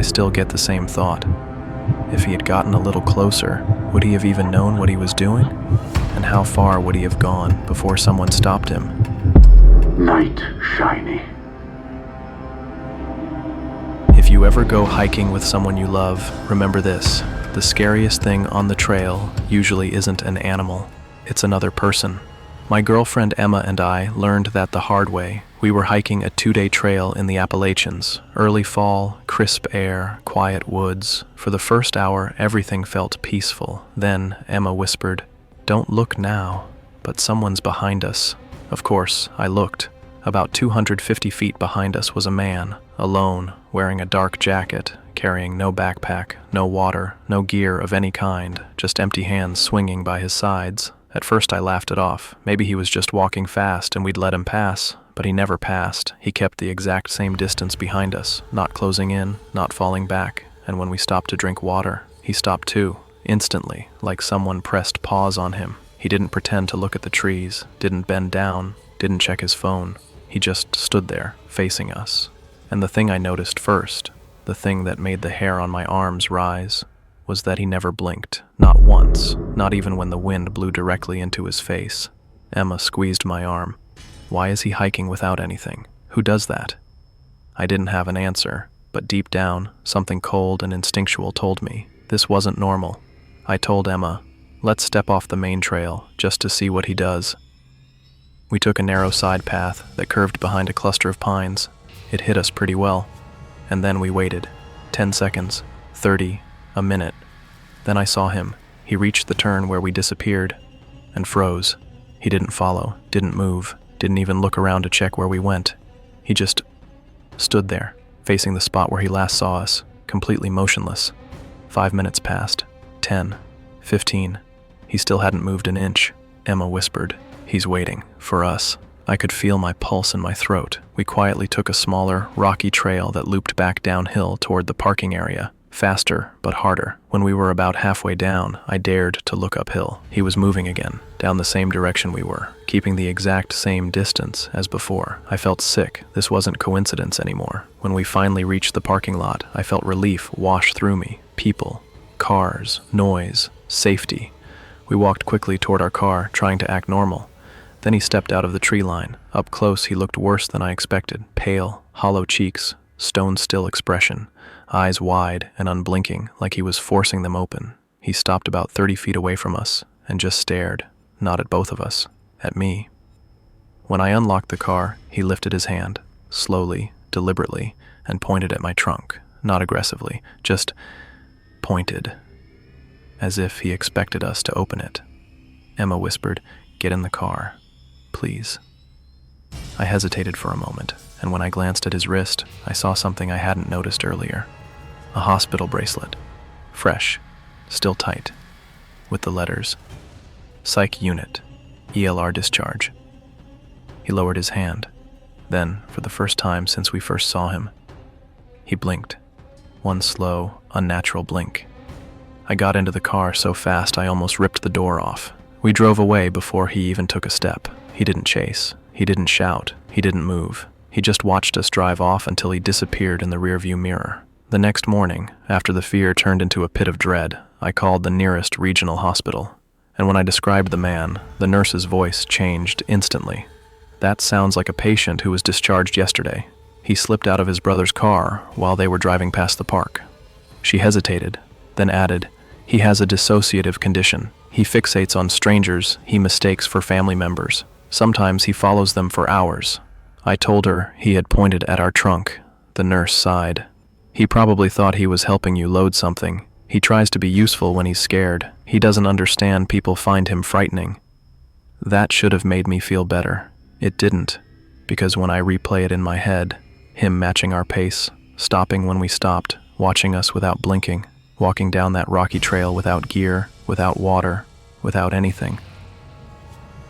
still get the same thought. If he had gotten a little closer, would he have even known what he was doing? And how far would he have gone before someone stopped him? Night shiny. If you ever go hiking with someone you love, remember this. The scariest thing on the trail usually isn't an animal, it's another person. My girlfriend Emma and I learned that the hard way. We were hiking a 2-day trail in the Appalachians. Early fall, crisp air, quiet woods. For the first hour, everything felt peaceful. Then, Emma whispered, "Don't look now, but someone's behind us." Of course, I looked. About 250 feet behind us was a man, alone, wearing a dark jacket, carrying no backpack, no water, no gear of any kind, just empty hands swinging by his sides. At first I laughed it off. Maybe he was just walking fast and we'd let him pass. But he never passed. He kept the exact same distance behind us, not closing in, not falling back. And when we stopped to drink water, he stopped too, instantly, like someone pressed pause on him. He didn't pretend to look at the trees, didn't bend down, didn't check his phone. He just stood there, facing us. And the thing I noticed first, the thing that made the hair on my arms rise, was that he never blinked. Not once, not even when the wind blew directly into his face. Emma squeezed my arm. Why is he hiking without anything? Who does that? I didn't have an answer, but deep down, something cold and instinctual told me this wasn't normal. I told Emma, let's step off the main trail just to see what he does. We took a narrow side path that curved behind a cluster of pines. It hit us pretty well. And then we waited. 10 seconds, 30, a minute. Then I saw him. He reached the turn where we disappeared and froze. He didn't follow, didn't move, didn't even look around to check where we went. He just stood there, facing the spot where he last saw us, completely motionless. 5 minutes passed. 10, 15. He still hadn't moved an inch. Emma whispered, "He's waiting for us." I could feel my pulse in my throat. We quietly took a smaller, rocky trail that looped back downhill toward the parking area. Faster, but harder. When we were about halfway down, I dared to look uphill. He was moving again, down the same direction we were, keeping the exact same distance as before. I felt sick. This wasn't coincidence anymore. When we finally reached the parking lot, I felt relief wash through me. People, cars, noise, safety. We walked quickly toward our car, trying to act normal. Then he stepped out of the tree line. Up close, he looked worse than I expected. Pale, hollow cheeks, stone-still expression. Eyes wide and unblinking, like he was forcing them open. He stopped about 30 feet away from us and just stared, not at both of us, at me. When I unlocked the car, he lifted his hand, slowly, deliberately, and pointed at my trunk, not aggressively, just pointed, as if he expected us to open it. Emma whispered, "Get in the car, please." I hesitated for a moment, and when I glanced at his wrist, I saw something I hadn't noticed earlier. A hospital bracelet, fresh, still tight, with the letters, Psych Unit, ELR Discharge. He lowered his hand. Then, for the first time since we first saw him, he blinked. One slow, unnatural blink. I got into the car so fast I almost ripped the door off. We drove away before he even took a step. He didn't chase. He didn't shout. He didn't move. He just watched us drive off until he disappeared in the rearview mirror. The next morning, after the fear turned into a pit of dread, I called the nearest regional hospital. And when I described the man, the nurse's voice changed instantly. "That sounds like a patient who was discharged yesterday. He slipped out of his brother's car while they were driving past the park." She hesitated, then added, "He has a dissociative condition. He fixates on strangers he mistakes for family members. Sometimes he follows them for hours." I told her he had pointed at our trunk. The nurse sighed. "He probably thought he was helping you load something. He tries to be useful when he's scared. He doesn't understand people find him frightening." That should have made me feel better. It didn't, because when I replay it in my head, him matching our pace, stopping when we stopped, watching us without blinking, walking down that rocky trail without gear, without water, without anything,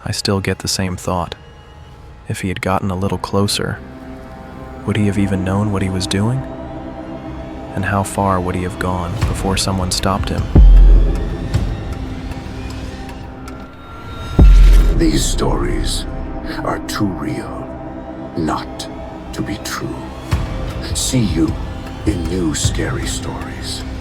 I still get the same thought. If he had gotten a little closer, would he have even known what he was doing? And how far would he have gone before someone stopped him? These stories are too real not to be true. See you in new scary stories.